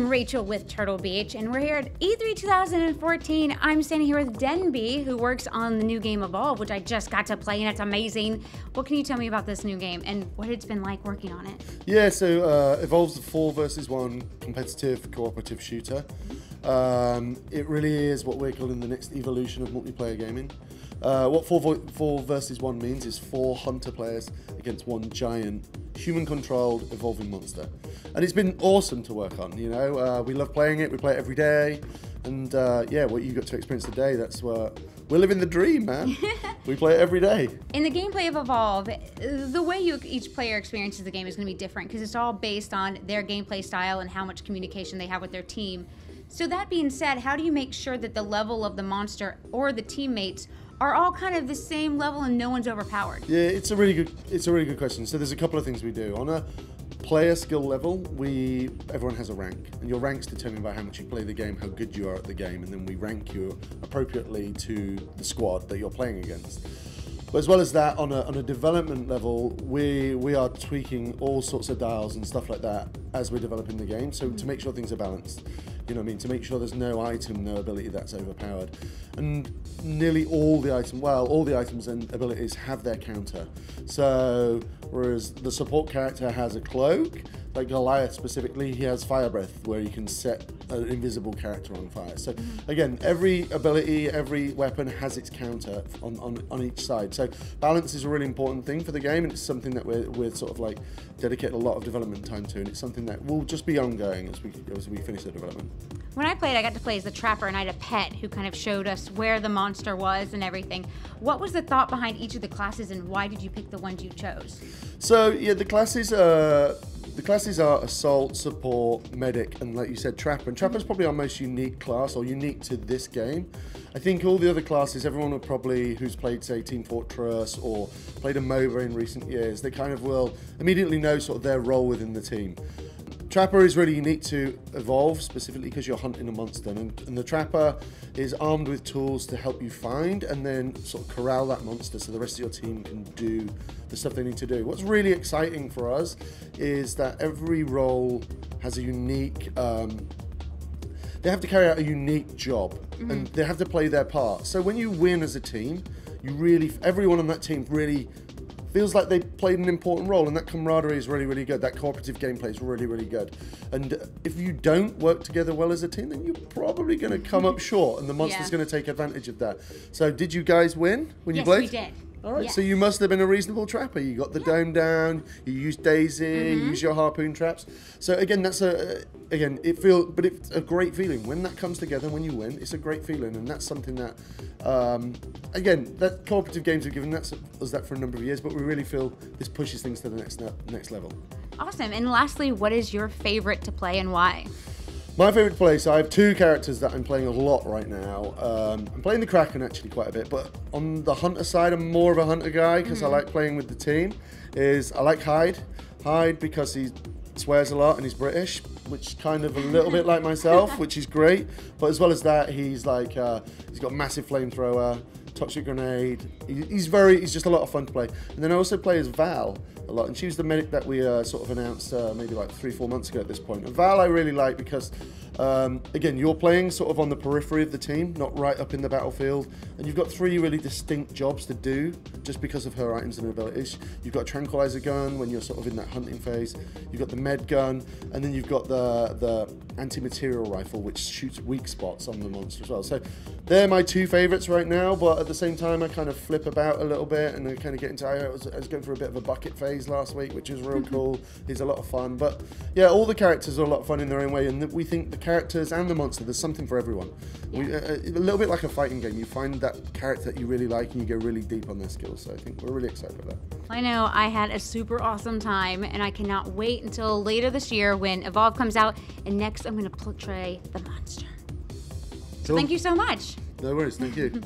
Rachel with Turtle Beach, and we're here at E3 2014. I'm standing here with Denby, who works on the new game Evolve, which I just got to play, and it's amazing. What can you tell me about this new game and what it's been like working on it? Yeah, so Evolve's a 4 versus 1 competitive cooperative shooter. It really is what we're calling the next evolution of multiplayer gaming. What 4 versus 1 means is 4 hunter players against 1 giant human-controlled evolving monster, and it's been awesome to work on. You know, we love playing it. We play it every day, and yeah, what you got to experience today, that's what we're living the dream, man. We play it every day. In the gameplay of Evolve, the way each player experiences the game is going to be different because it's all based on their gameplay style and how much communication they have with their team. So that being said, how do you make sure that the level of the monster or the teammates are all kind of the same level and no one's overpowered? Yeah, it's a really good question. So there's a couple of things we do. On a player skill level, everyone has a rank, and your rank's determined by how much you play the game, how good you are at the game, and then we rank you appropriately to the squad that you're playing against. But as well as that, on a development level, we are tweaking all sorts of dials and stuff like that as we're developing the game, so to make sure things are balanced. You know what I mean? To make sure there's no item, no ability that's overpowered. And nearly all the items and abilities have their counter. So, whereas the support character has a cloak, like Goliath specifically, he has fire breath, where you can set an invisible character on fire. So again, every ability, every weapon has its counter on each side. So balance is a really important thing for the game, and it's something that we're sort of like dedicated a lot of development time to, and it's something that will just be ongoing as we finish the development. When I played, I got to play as the Trapper, and I had a pet who kind of showed us where the monster was and everything. What was the thought behind each of the classes, and why did you pick the ones you chose? So yeah, the classes are Assault, Support, Medic, and like you said, Trapper. And Trapper's probably our most unique class, or unique to this game. I think all the other classes, everyone will probably, who's played, say, Team Fortress or played a MOBA in recent years, they kind of will immediately know sort of their role within the team. Trapper is really unique to Evolve, specifically because you're hunting a monster, and the Trapper is armed with tools to help you find and then sort of corral that monster so the rest of your team can do the stuff they need to do. What's really exciting for us is that every role has a unique, they have to carry out a unique job, and they have to play their part. So when you win as a team, everyone on that team really feels like they played an important role, and that camaraderie is really, really good. That cooperative gameplay is really, really good. And if you don't work together well as a team, then you're probably going to come up short, and the monster's going to take advantage of that. So did you guys win when you played? Yes, we did. All right, yes. So you must have been a reasonable Trapper. You got the dome down, you used Daisy, you used your harpoon traps. So again, that's it's a great feeling. When that comes together, when you win, it's a great feeling, and that's something that, again, that cooperative games have given us that for a number of years, but we really feel this pushes things to the next level. Awesome. And lastly, what is your favorite to play and why? My favourite to play, so I have 2 characters that I'm playing a lot right now. I'm playing the Kraken actually quite a bit, but on the hunter side, I'm more of a hunter guy because I like playing with the team. I like Hyde because he swears a lot and he's British, which kind of a little bit like myself, which is great. But as well as that, he's like he's got a massive flamethrower, toxic grenade. He's just a lot of fun to play. And then I also play as Val a lot, and she was the medic that we sort of announced maybe like 3-4 months ago at this point. And Val I really like because again, you're playing sort of on the periphery of the team, not right up in the battlefield, and you've got 3 really distinct jobs to do just because of her items and abilities. You've got a tranquilizer gun when you're sort of in that hunting phase, you've got the med gun, and then you've got the anti-material rifle, which shoots weak spots on the monster as well. So they're my 2 favorites right now, but at the same time I kind of flip about a little bit, and I kind of get into, I was going through a bit of a bucket phase last week, which is real cool. It's a lot of fun. But yeah, all the characters are a lot of fun in their own way, and we think the characters and the monster, there's something for everyone. A little bit like a fighting game. You find that character that you really like and you go really deep on their skills. So I think we're really excited about that. I know I had a super awesome time, and I cannot wait until later this year when Evolve comes out, and next I'm going to portray the monster. So thank you so much. No worries, thank you.